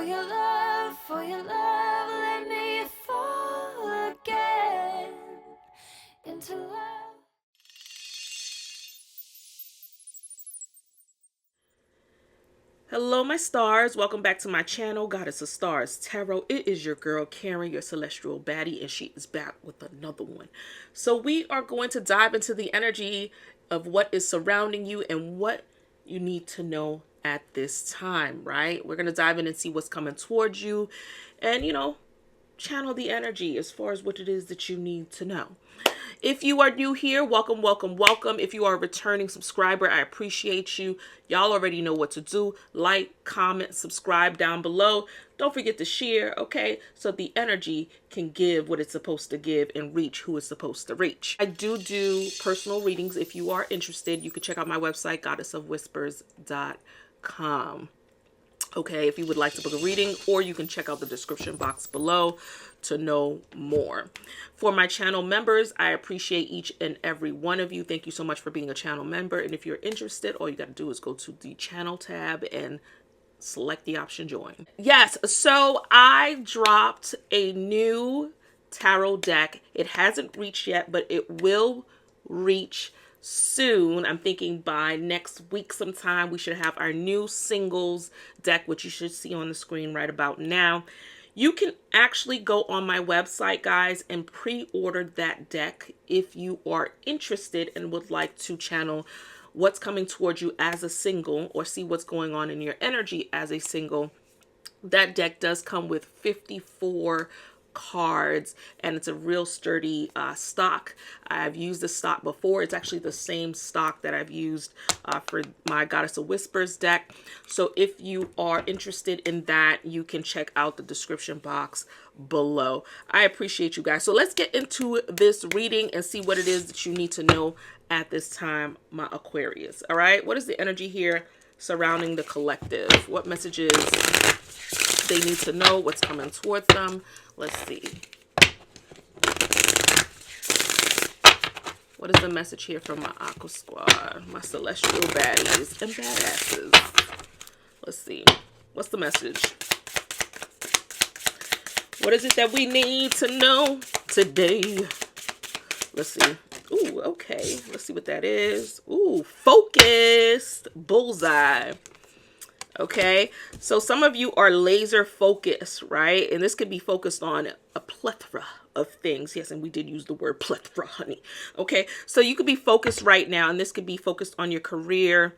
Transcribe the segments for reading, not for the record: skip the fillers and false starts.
for your love, let me fall again into love. Hello my stars, welcome back to my channel, Goddess of Stars Tarot. It is your girl Karen, your celestial baddie, and she is back with another one. So we are going to dive into the energy of what is surrounding you and what you need to know at this time, right? We're going to dive in and see what's coming towards you and, channel the energy as far as what it is that you need to know. If you are new here, welcome, welcome, welcome. If you are a returning subscriber, I appreciate you. Y'all already know what to do. Like, comment, subscribe down below. Don't forget to share, okay? So the energy can give what it's supposed to give and reach who it's supposed to reach. I do personal readings. If you are interested, you can check out my website, goddessofwhispers.com. Okay, if you would like to book a reading, or you can check out the description box below to know more. For my channel members, I appreciate each and every one of you. Thank you so much for being a channel member. And if you're interested, all you got to do is go to the channel tab and select the option join. Yes, so I dropped a new tarot deck. It hasn't reached yet, but it will reach soon. I'm thinking by next week sometime we should have our new singles deck, which you should see on the screen right about now. You can actually go on my website, guys, and pre-order that deck if you are interested and would like to channel what's coming towards you as a single or see what's going on in your energy as a single. That deck does come with 54 cards, and it's a real sturdy stock. I've used the stock before. It's actually the same stock that I've used for my Goddess of Whispers deck. So if you are interested in that, you can check out the description box below. I appreciate you guys. So let's get into this reading and see what it is that you need to know at this time, my Aquarius. All right, what is the energy here surrounding the collective? What messages they need to know, what's coming towards them? Let's see. What is the message here from my Aqua Squad, my celestial baddies and badasses? Let's see. What's the message? What is it that we need to know today? Let's see. Ooh, okay. Let's see what that is. Ooh, focused bullseye. Okay, so some of you are laser focused, right? And this could be focused on a plethora of things. Yes, and we did use the word plethora, honey. Okay, so you could be focused right now, and this could be focused on your career.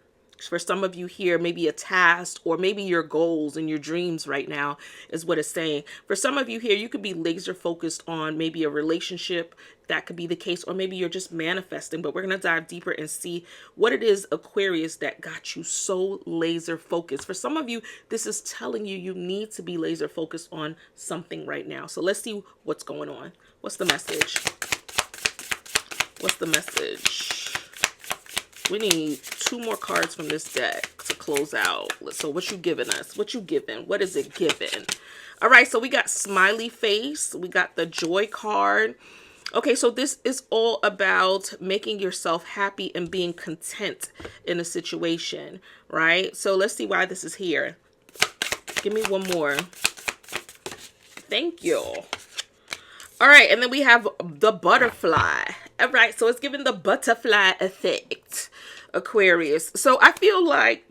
For some of you here, maybe a task or maybe your goals and your dreams right now is what it's saying. For some of you here, you could be laser focused on maybe a relationship. That could be the case, or maybe you're just manifesting, but we're going to dive deeper and see what it is, Aquarius, that got you so laser focused. For some of you, this is telling you need to be laser focused on something right now. So let's see what's going on. What's the message? What's the message? We need 2 more cards from this deck to close out. So what you giving us? What you giving? What is it giving? All right, so we got smiley face. We got the joy card. Okay, so this is all about making yourself happy and being content in a situation, right? So let's see why this is here. Give me one more. Thank you. All right, and then we have the butterfly. All right, so it's giving the butterfly effect, Aquarius. So I feel like,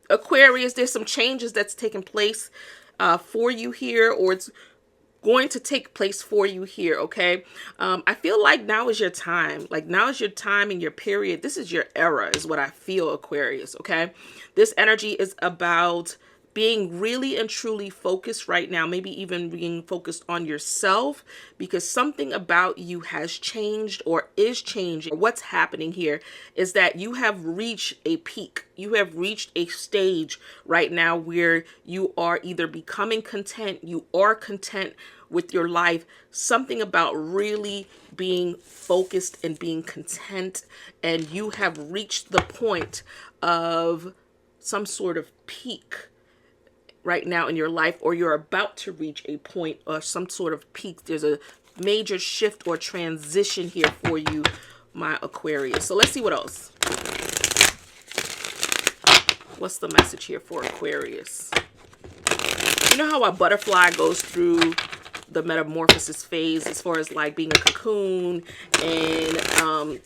Aquarius, there's some changes that's taking place for you here, or it's going to take place for you here, okay? I feel like now is your time. Like now is your time in your period. This is your era is what I feel, Aquarius, okay? This energy is about being really and truly focused right now, maybe even being focused on yourself, because something about you has changed or is changing. What's happening here is that you have reached a peak. You have reached a stage right now where you are either becoming content, you are content with your life, something about really being focused and being content, and you have reached the point of some sort of peak right now in your life, or you're about to reach a point or some sort of peak. There's a major shift or transition here for you, my Aquarius. So let's see what else. What's the message here for Aquarius? You know how a butterfly goes through the metamorphosis phase as far as like being a cocoon, and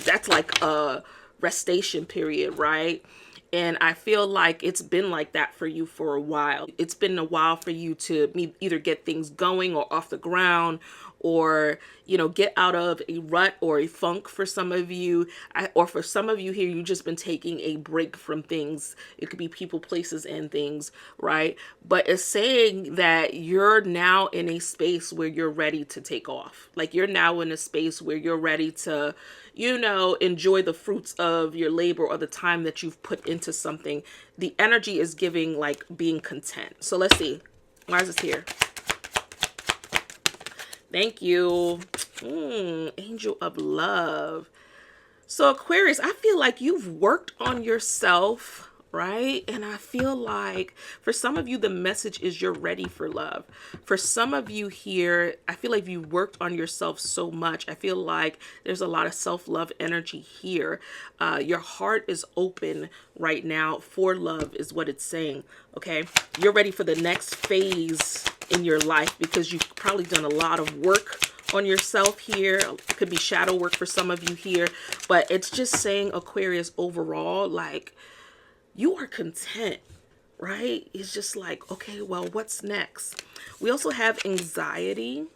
that's like a restation period, right? And I feel like it's been like that for you for a while. It's been a while for you to either get things going or off the ground, or, you know, get out of a rut or a funk for some of you. Or for some of you here, you've just been taking a break from things. It could be people, places, and things, right? But it's saying that you're now in a space where you're ready to take off. Like you're now in a space where you're ready to, you know, enjoy the fruits of your labor or the time that you've put into something. The energy is giving like being content. So let's see. Why is this here? Thank you. Angel of love. So Aquarius, I feel like you've worked on yourself, right? And I feel like for some of you, the message is you're ready for love. For some of you here, I feel like you worked on yourself so much. I feel like there's a lot of self-love energy here. Your heart is open right now for love is what it's saying. Okay. You're ready for the next phase in your life because you've probably done a lot of work on yourself here. It could be shadow work for some of you here, but it's just saying, Aquarius, overall, like you are content, right? It's just like, okay, well, what's next? We also have anxiety.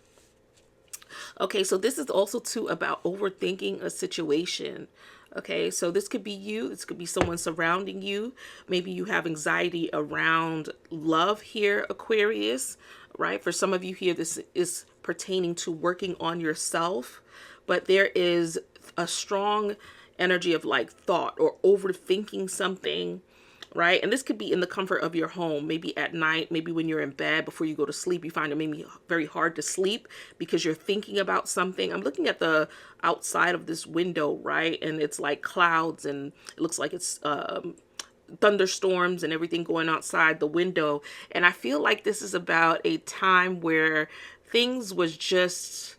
Okay, so this is also too about overthinking a situation. Okay, so this could be you. This could be someone surrounding you. Maybe you have anxiety around love here, Aquarius, right? For some of you here, this is pertaining to working on yourself, but there is a strong energy of like thought or overthinking something, right? And this could be in the comfort of your home, maybe at night, maybe when you're in bed before you go to sleep, you find it maybe very hard to sleep because you're thinking about something. I'm looking at the outside of this window, right? And it's like clouds and it looks like it's thunderstorms and everything going outside the window. And I feel like this is about a time where things was just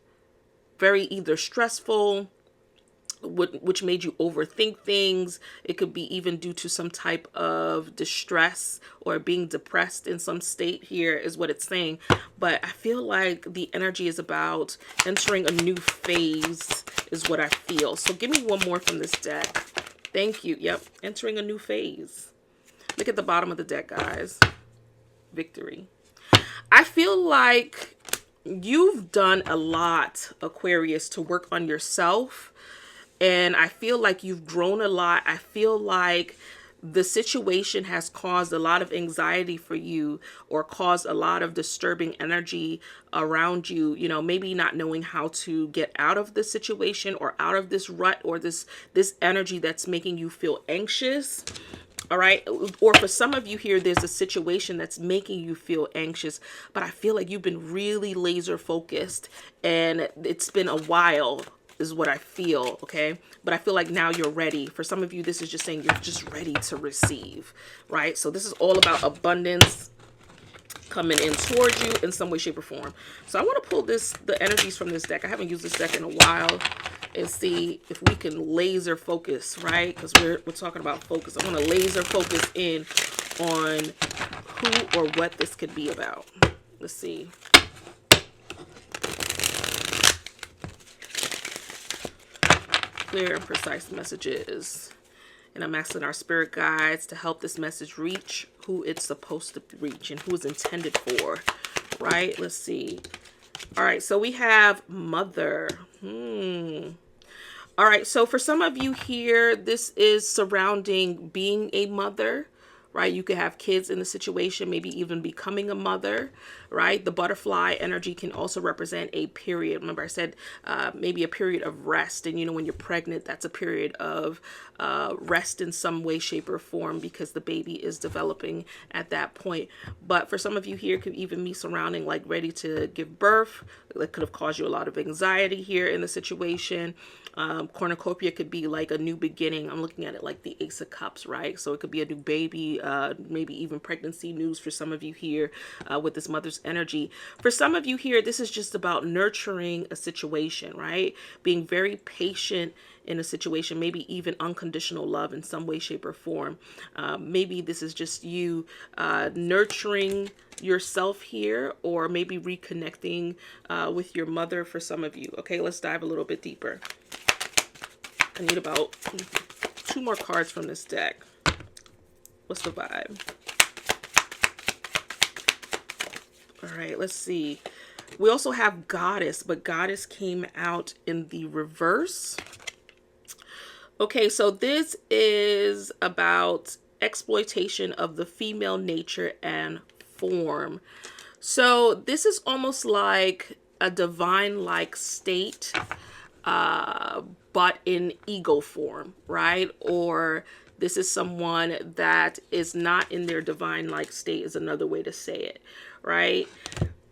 very either stressful, which made you overthink things. It could be even due to some type of distress or being depressed in some state here is what it's saying. But I feel like the energy is about entering a new phase is what I feel. So give me one more from this deck. Thank you. Yep. Entering a new phase. Look at the bottom of the deck, guys. Victory. I feel like you've done a lot, Aquarius, to work on yourself. And I feel like you've grown a lot. I feel like the situation has caused a lot of anxiety for you or caused a lot of disturbing energy around you, you know, maybe not knowing how to get out of the situation or out of this rut or this energy that's making you feel anxious. All right. Or for some of you here, there's a situation that's making you feel anxious, but I feel like you've been really laser focused and it's been a while is what I feel. Okay. But I feel like now you're ready. For some of you, this is just saying you're just ready to receive, right? So this is all about abundance coming in towards you in some way, shape, or form. So I want to pull the energies from this deck. I haven't used this deck in a while, and see if we can laser focus, right? Because we're talking about focus. I want to laser focus in on who or what this could be about. Let's see. Clear and precise messages. And I'm asking our spirit guides to help this message reach who it's supposed to reach and who it's intended for, right? Let's see. All right, so we have mother. All right, so for some of you here, this is surrounding being a mother, right? You could have kids in the situation, maybe even becoming a mother, right? The butterfly energy can also represent a period. Remember I said maybe a period of rest. And you know, when you're pregnant, that's a period of rest in some way, shape, or form because the baby is developing at that point. But for some of you here, it could even be surrounding like ready to give birth. That could have caused you a lot of anxiety here in the situation. Cornucopia could be like a new beginning. I'm looking at it like the Ace of Cups, right? So it could be a new baby, maybe even pregnancy news for some of you here with this mother's energy. For some of you here, this is just about nurturing a situation, right? Being very patient in a situation, maybe even unconditional love in some way, shape, or form. Maybe this is just you nurturing yourself here, or maybe reconnecting with your mother for some of you. Okay, let's dive a little bit deeper. I need about 2 more cards from this deck. What's the vibe? All right, let's see. We also have Goddess, but Goddess came out in the reverse. Okay, so this is about exploitation of the female nature and form. So this is almost like a divine-like state, but in ego form, right? Or this is someone that is not in their divine-like state, is another way to say it, right?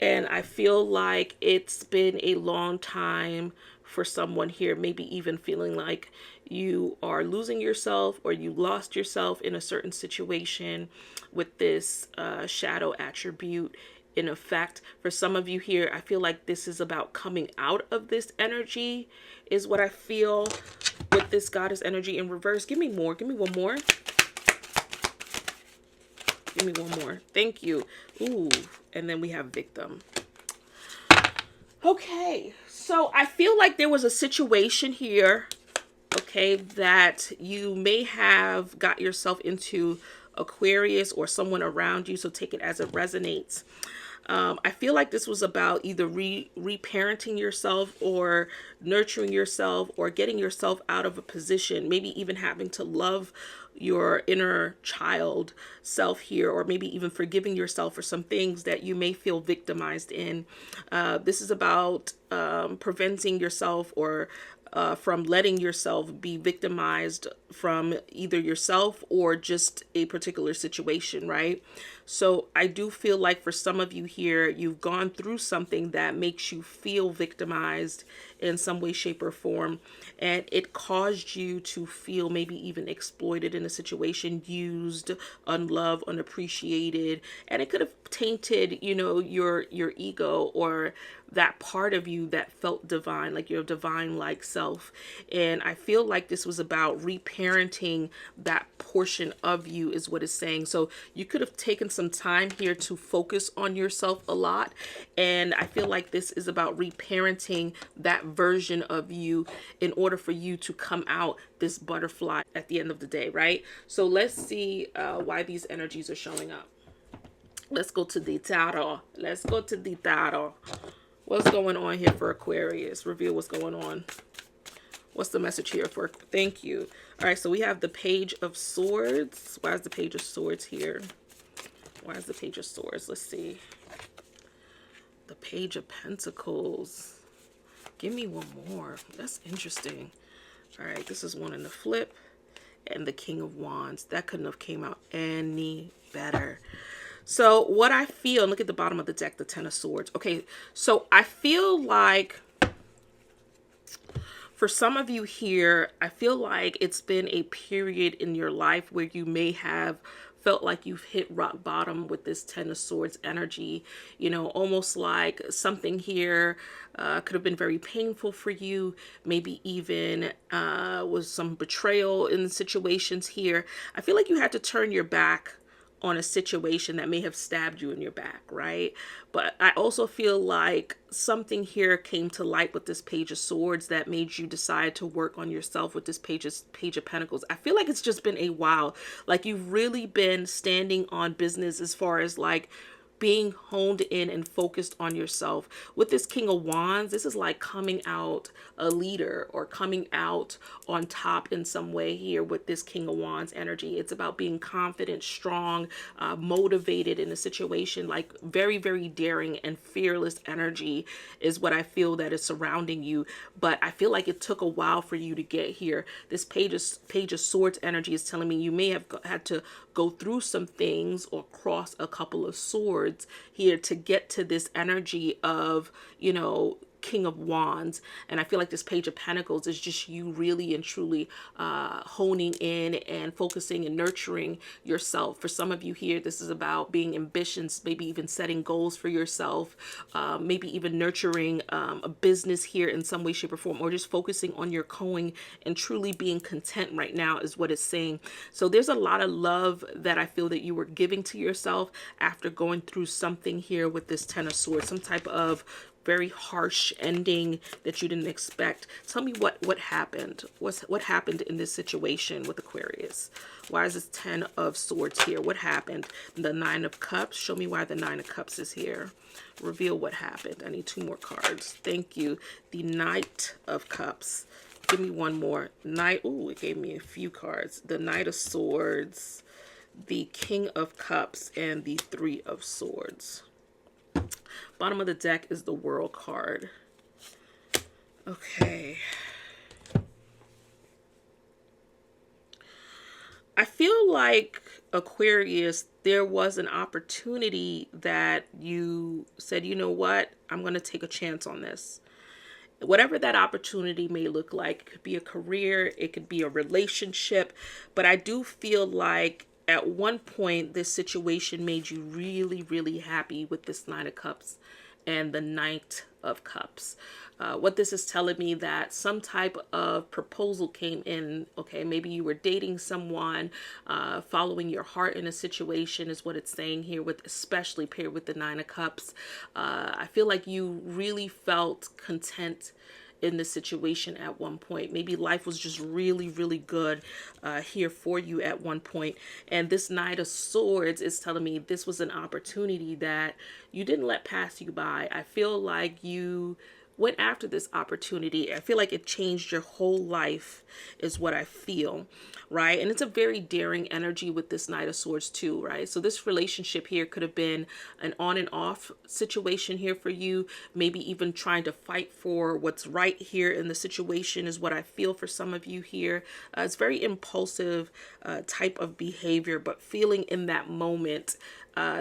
And I feel like it's been a long time for someone here, maybe even feeling like you are losing yourself, or you lost yourself in a certain situation with this shadow attribute in effect. For some of you here, I feel like this is about coming out of this energy, is what I feel with this Goddess energy in reverse. Give me more. Give me one more. Give me one more. Thank you. Ooh, and then we have victim. Okay, so I feel like there was a situation here, okay, that you may have got yourself into, Aquarius or someone around you, so take it as it resonates. I feel like this was about either reparenting yourself, or nurturing yourself, or getting yourself out of a position, maybe even having to love your inner child self here, or maybe even forgiving yourself for some things that you may feel victimized in. This is about preventing yourself, or from letting yourself be victimized from either yourself or just a particular situation, right? So I do feel like for some of you here, you've gone through something that makes you feel victimized in some way, shape, or form, and it caused you to feel maybe even exploited in a situation, used, unloved, unappreciated, and it could have tainted, you know, your ego, or that part of you that felt divine, like your divine like self. And I feel like this was about reparenting that portion of you, is what it's saying. So you could have taken some time here to focus on yourself a lot, and I feel like this is about reparenting that version of you in order for you to come out this butterfly at the end of the day, right? So let's see why these energies are showing up. Let's go to the tarot. Let's go to the tarot. What's going on here for Aquarius? Reveal what's going on. What's the message here for? Thank you. All right, so we have the Page of Swords. Why is the Page of Swords here? Why is the Page of Swords? Let's see. The Page of Pentacles. Give me one more. That's interesting. All right, this is one in the flip. And the King of Wands. That couldn't have came out any better. So what I feel, look at the bottom of the deck, the Ten of Swords. Okay, so I feel like for some of you here, I feel like it's been a period in your life where you may have felt like you've hit rock bottom with this Ten of Swords energy. You know, almost like something here could have been very painful for you. Maybe even was some betrayal in situations here. I feel like you had to turn your back on a situation that may have stabbed you in your back, right? But I also feel like something here came to light with this Page of Swords that made you decide to work on yourself with this Page of Pentacles. I feel like it's just been a while. Like you've really been standing on business as far as like being honed in and focused on yourself. With this King of Wands, this is like coming out a leader or coming out on top in some way here with this King of Wands energy. It's about being confident, strong, motivated in a situation, like very, very daring and fearless energy is what I feel that is surrounding you. But I feel like it took a while for you to get here. This Page of Swords energy is telling me you may have had to go through some things or cross a couple of swords here to get to this energy of, you know, King of Wands. And I feel like this Page of Pentacles is just you really and truly honing in and focusing and nurturing yourself. For some of you here, this is about being ambitious, maybe even setting goals for yourself, maybe even nurturing a business here in some way, shape, or form, or just focusing on your going and truly being content right now is what it's saying. So there's a lot of love that I feel that you were giving to yourself after going through something here with this Ten of Swords, some type of very harsh ending that you didn't expect. Tell me what happened. What happened in this situation with Aquarius? Why is this Ten of Swords here? What happened? The Nine of Cups. Show me why the Nine of Cups is here. Reveal what happened. I need 2 more cards. Thank you. The Knight of Cups. Give me one more. Knight. Ooh, it gave me a few cards. The Knight of Swords, the King of Cups, and the Three of Swords. Bottom of the deck is the World card. Okay. I feel like, Aquarius, there was an opportunity that you said, you know what, I'm going to take a chance on this. Whatever that opportunity may look like, it could be a career, it could be a relationship, but I do feel like at one point this situation made you really, really happy with this Nine of Cups and the Knight of Cups. What this is telling me that some type of proposal came in. Okay, maybe you were dating someone, following your heart in a situation is what it's saying here, with especially paired with the Nine of Cups. I feel like you really felt content in this situation at one point. Maybe life was just really, really good here for you at one point. And this Knight of Swords is telling me this was an opportunity that you didn't let pass you by. I feel like you went after this opportunity. I feel like it changed your whole life is what I feel, right? And it's a very daring energy with this Knight of Swords too, right? So this relationship here could have been an on and off situation here for you, maybe even trying to fight for what's right here in the situation is what I feel for some of you here. It's very impulsive type of behavior, but feeling in that moment,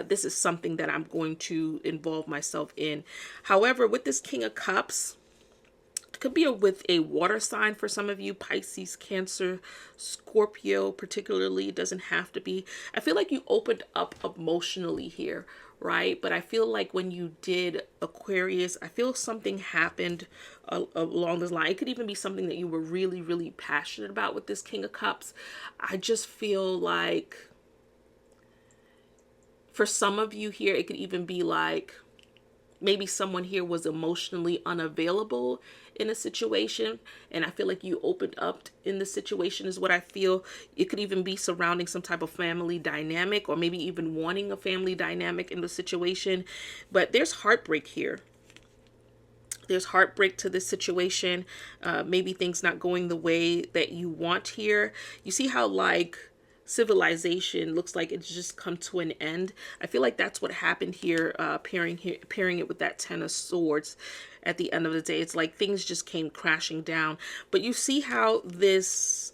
this is something that I'm going to involve myself in. However, with this King of Cups, it could be with a water sign for some of you, Pisces, Cancer, Scorpio particularly. It doesn't have to be. I feel like you opened up emotionally here, right? But I feel like when you did, Aquarius, I feel something happened along this line. It could even be something that you were really, really passionate about with this King of Cups. I just feel like for some of you here, it could even be like maybe someone here was emotionally unavailable in a situation, and I feel like you opened up in the situation is what I feel. It could even be surrounding some type of family dynamic, or maybe even wanting a family dynamic in the situation. But there's heartbreak here. There's heartbreak to this situation. Maybe things not going the way that you want here. You see how like civilization looks like it's just come to an end. I feel like that's what happened here, pairing it with that Ten of Swords. At the end of the day, it's like things just came crashing down. But you see how it's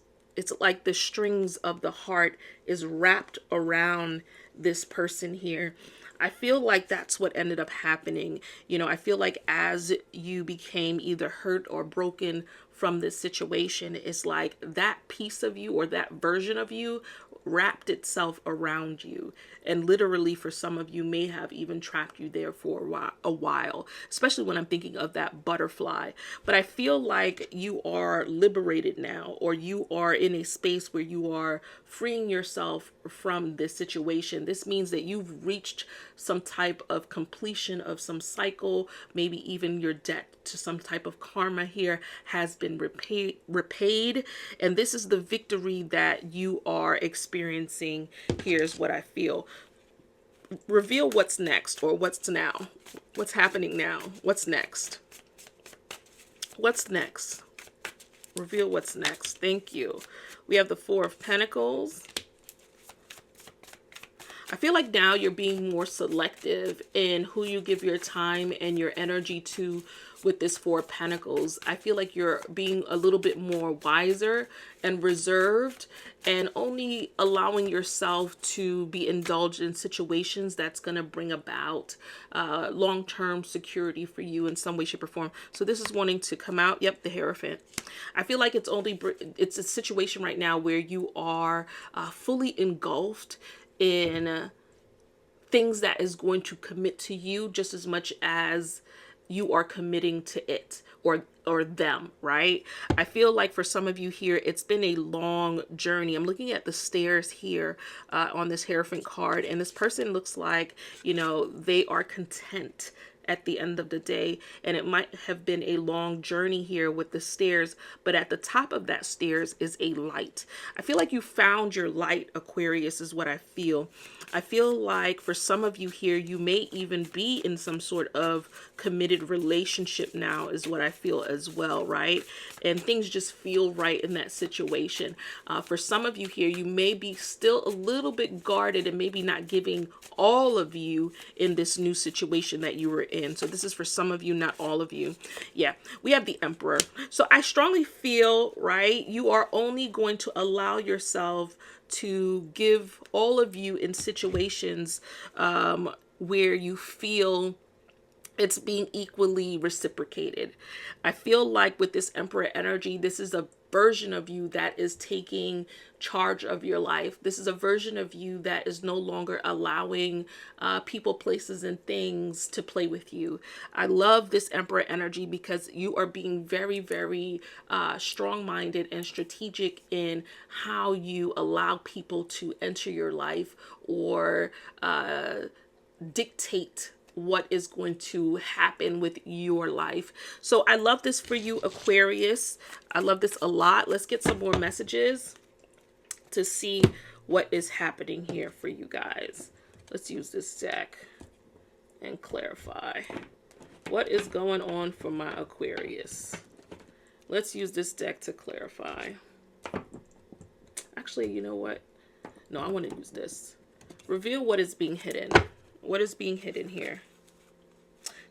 like the strings of the heart is wrapped around this person here. I feel like that's what ended up happening. You know, I feel like as you became either hurt or broken from this situation, it's like that piece of you or that version of you wrapped itself around you, and literally for some of you may have even trapped you there for a while, especially when I'm thinking of that butterfly. But I feel like you are liberated now, or you are in a space where you are freeing yourself from this situation. This means that you've reached some type of completion of some cycle, maybe even your debt to some type of karma here has been repaid, and this is the victory that you are experiencing. Here's what I feel. Reveal what's next, or what's now. What's happening now? What's next? What's next? Reveal what's next. Thank you. We have the Four of Pentacles. I feel like now you're being more selective in who you give your time and your energy to with this Four of Pentacles. I feel like you're being a little bit more wiser and reserved, and only allowing yourself to be indulged in situations that's going to bring about long-term security for you in some way, shape, or form. So this is wanting to come out. Yep, the Hierophant. I feel like it's a situation right now where you are fully engulfed in things that is going to commit to you just as much as you are committing to it or them, right? I feel like for some of you here, it's been a long journey. I'm looking at the stairs here on this Hierophant card, and this person looks like, you know, they are content at the end of the day, and it might have been a long journey here with the stairs, but at the top of that stairs is a light. I feel like you found your light, Aquarius, is what I feel. I feel like for some of you here, you may even be in some sort of committed relationship now, is what I feel as well, right? And things just feel right in that situation. For some of you here, you may be still a little bit guarded and maybe not giving all of you in this new situation that you were in. So this is for some of you, not all of you. Yeah, we have the Emperor. So I strongly feel, right, you are only going to allow yourself to give all of you in situations where you feel it's being equally reciprocated. I feel like with this Emperor energy, this is a version of you that is taking charge of your life. This is a version of you that is no longer allowing people, places, and things to play with you. I love this Emperor energy because you are being very, very strong-minded and strategic in how you allow people to enter your life or dictate what is going to happen with your life. So I love this for you, Aquarius. I love this a lot. Let's get some more messages to see what is happening here for you guys. Let's use this deck and clarify what is going on for my Aquarius. Let's use this deck to clarify. Actually, you know what? No, I want to use this. Reveal what is being hidden. What is being hidden here?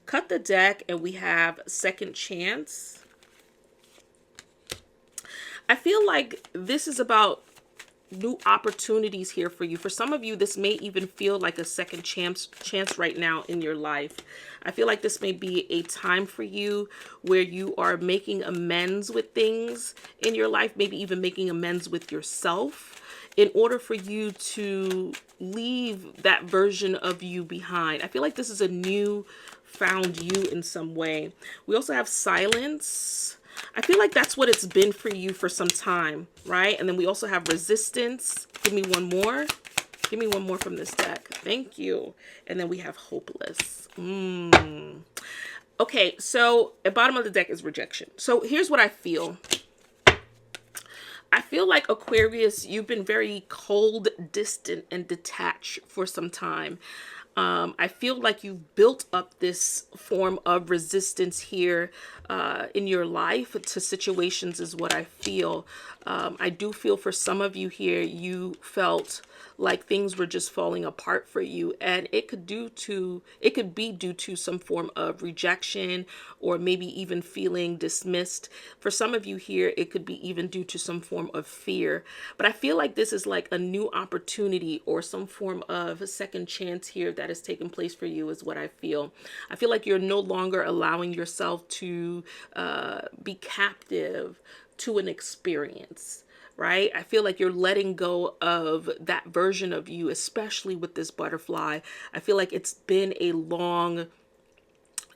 Cut the deck and we have Second Chance. I feel like this is about new opportunities here for you. For some of you, this may even feel like a second chance right now in your life. I feel like this may be a time for you where you are making amends with things in your life, maybe even making amends with yourself in order for you to leave that version of you behind. I feel like this is a new found you in some way. We also have Silence. I feel like that's what it's been for you for some time, right? And then we also have Resistance. Give me one more. Give me one more from this deck. Thank you. And then we have Hopeless. Okay, so at bottom of the deck is Rejection. So here's what I feel. I feel like, Aquarius, you've been very cold, distant, and detached for some time. I feel like you've built up this form of resistance here in your life to situations is what I feel. I do feel for some of you here, you felt like things were just falling apart for you, and it could be due to some form of rejection or maybe even feeling dismissed. For some of you here, it could be even due to some form of fear. But I feel like this is like a new opportunity or some form of a second chance here that has taken place for you is what I feel. I feel like you're no longer allowing yourself to be captive to an experience, right? I feel like you're letting go of that version of you, especially with this butterfly. I feel like it's been a long,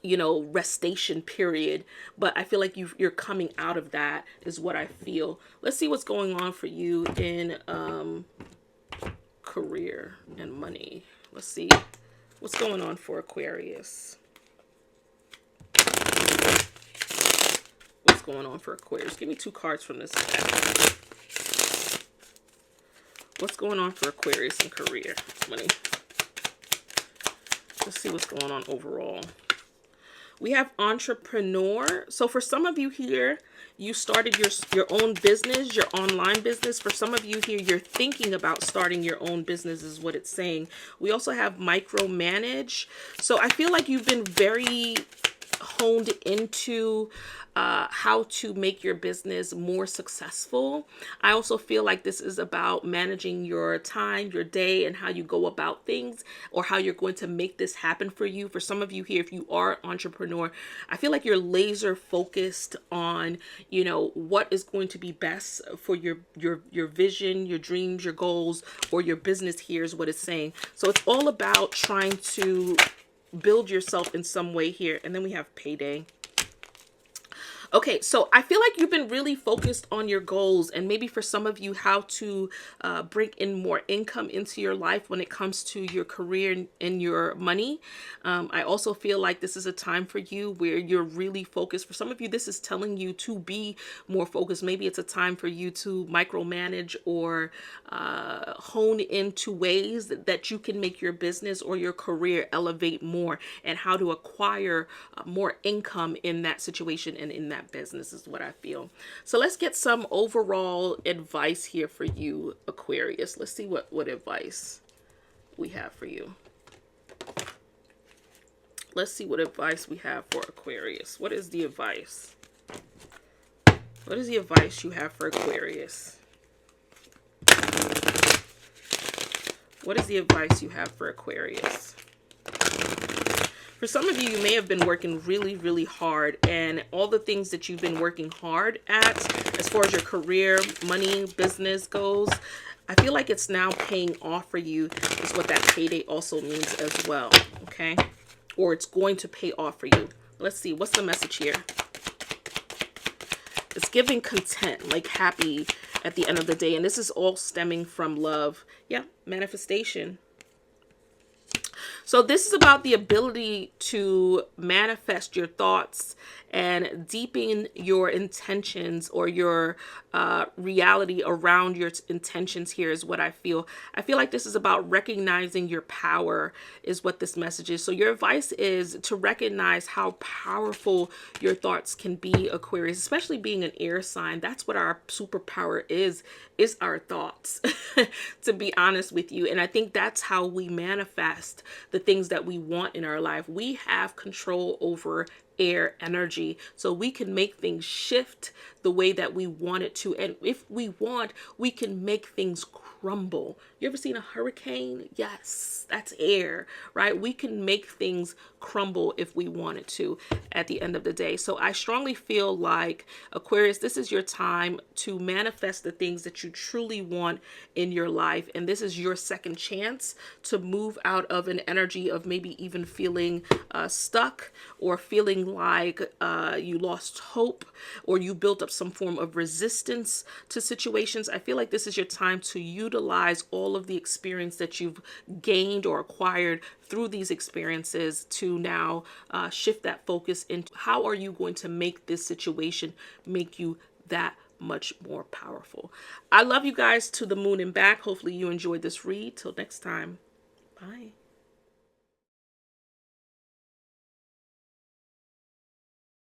restation period, but I feel like you're coming out of that is what I feel. Let's see what's going on for you in career and money. Let's see what's going on for Aquarius. What's going on for Aquarius? Give me two cards from this deck. What's going on for Aquarius in career, money? Let's see what's going on overall. We have entrepreneur. So for some of you here, you started your own business, your online business. For some of you here, you're thinking about starting your own business is what it's saying. We also have micromanage. So I feel like you've been very honed into how to make your business more successful. I also feel like this is about managing your time, your day, and how you go about things, or how you're going to make this happen for you. For some of you here, if you are an entrepreneur, I feel like you're laser focused on, you know, what is going to be best for your vision, your dreams, your goals, or your business. Here's what it's saying. So it's all about trying to build yourself in some way here. And then we have payday. Okay, so I feel like you've been really focused on your goals, and maybe for some of you, how to bring in more income into your life when it comes to your career and your money. I also feel like this is a time for you where you're really focused. For some of you, this is telling you to be more focused. Maybe it's a time for you to micromanage or hone into ways that you can make your business or your career elevate more, and how to acquire more income in that situation and in that business is what I feel. So let's get some overall advice here for you, Aquarius. Let's see what advice we have for you. Let's see what advice we have for Aquarius. What is the advice? What is the advice you have for Aquarius? What is the advice you have for Aquarius? For some of you, you may have been working really, really hard, and all the things that you've been working hard at, as far as your career, money, business goes, I feel like it's now paying off for you, is what that payday also means as well, okay? Or it's going to pay off for you. Let's see, what's the message here? It's giving content, like happy at the end of the day, and this is all stemming from love. Yeah, manifestation. So this is about the ability to manifest your thoughts and deepen your intentions, or your reality around your intentions here is what I feel. I feel like this is about recognizing your power is what this message is. So your advice is to recognize how powerful your thoughts can be, Aquarius, especially being an air sign. That's what our superpower is our thoughts, to be honest with you. And I think that's how we manifest the things that we want in our life. We have control over air energy, so we can make things shift the way that we want it to. And if we want, we can make things crumble. You ever seen a hurricane? Yes, that's air, right? We can make things crumble if we wanted to at the end of the day. So I strongly feel like, Aquarius, this is your time to manifest the things that you truly want in your life. And this is your second chance to move out of an energy of maybe even feeling stuck, or feeling like you lost hope, or you built up some form of resistance to situations. I feel like this is your time to utilize all of the experience that you've gained or acquired through these experiences to now shift that focus into how are you going to make this situation make you that much more powerful. I love you guys to the moon and back. Hopefully you enjoyed this read. Till next time. Bye.